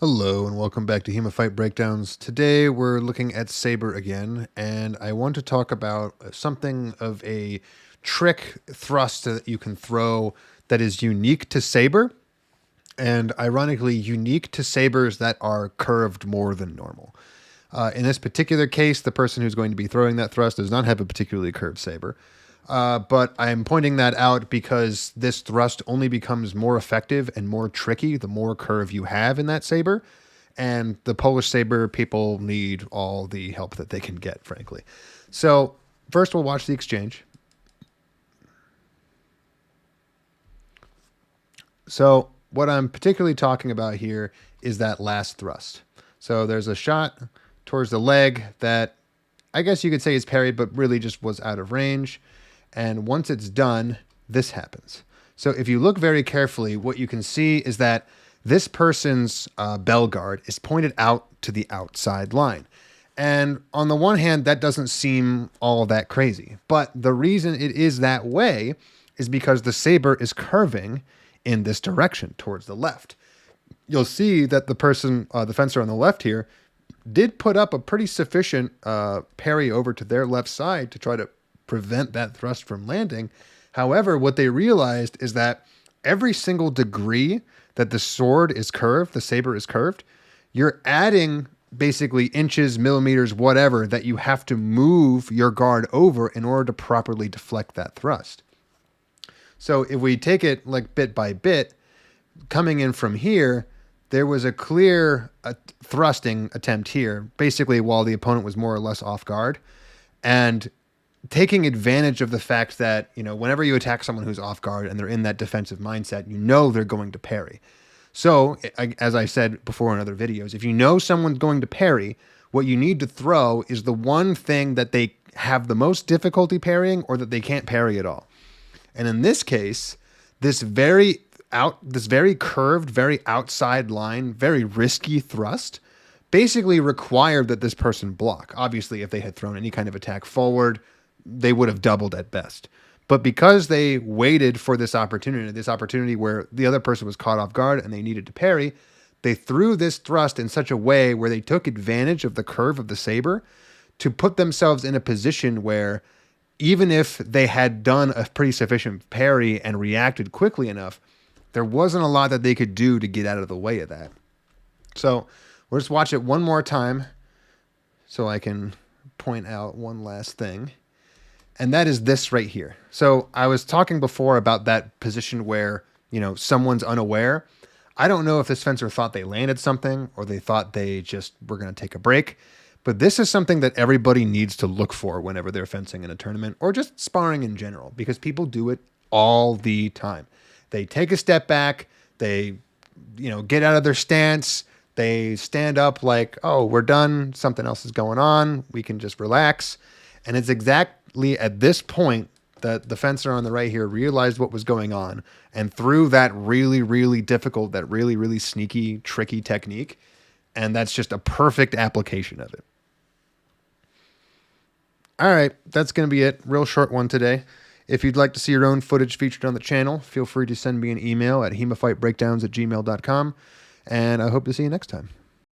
Hello and welcome back to HEMA Fight Breakdowns. Today we're looking at Saber again, and I want to talk about something of a trick thrust that you can throw that is unique to Saber, and ironically unique to Sabers that are curved more than normal. In this particular case, the person who's going to be throwing that thrust does not have a particularly curved Saber. But I'm pointing that out because this thrust only becomes more effective and more tricky the more curve you have in that saber. And the Polish saber people need all the help that they can get, frankly. So, first we'll watch the exchange. So, what I'm particularly talking about here is that last thrust. So, there's a shot towards the leg that I guess you could say is parried, but really just was out of range. And once it's done, this happens. So if you look very carefully, what you can see is that this person's bell guard is pointed out to the outside line. And on the one hand, that doesn't seem all that crazy. But the reason it is that way is because the saber is curving in this direction towards the left. You'll see that the person, the fencer on the left here, did put up a pretty sufficient parry over to their left side to try to prevent that thrust from landing. However, what they realized is that every single degree that the sword is curved, the saber is curved, you're adding basically inches, millimeters, whatever, that you have to move your guard over in order to properly deflect that thrust. So if we take it like bit by bit, coming in from here, there was a clear thrusting attempt here, basically while the opponent was more or less off guard. And taking advantage of the fact that, you know, whenever you attack someone who's off guard and they're in that defensive mindset, you know they're going to parry. So, as I said before in other videos, if you know someone's going to parry, what you need to throw is the one thing that they have the most difficulty parrying or that they can't parry at all. And in this case, this very curved, very outside line, very risky thrust basically required that this person block. Obviously, if they had thrown any kind of attack forward, they would have doubled at best. But because they waited for this opportunity where the other person was caught off guard and they needed to parry, they threw this thrust in such a way where they took advantage of the curve of the saber to put themselves in a position where even if they had done a pretty sufficient parry and reacted quickly enough, there wasn't a lot that they could do to get out of the way of that. So we'll just watch it one more time so I can point out one last thing. And that is this right here. So I was talking before about that position where, you know, someone's unaware. I don't know if this fencer thought they landed something or they thought they just were going to take a break. But this is something that everybody needs to look for whenever they're fencing in a tournament or just sparring in general, because people do it all the time. They take a step back. They, you know, get out of their stance. They stand up like, oh, we're done. Something else is going on. We can just relax. And it's exactly at this point that the fencer on the right here realized what was going on and threw that really, really difficult, that really, really sneaky, tricky technique. And that's just a perfect application of it. All right, that's going to be it. Real short one today. If you'd like to see your own footage featured on the channel, feel free to send me an email at HEMAFightBreakdowns@gmail.com. And I hope to see you next time.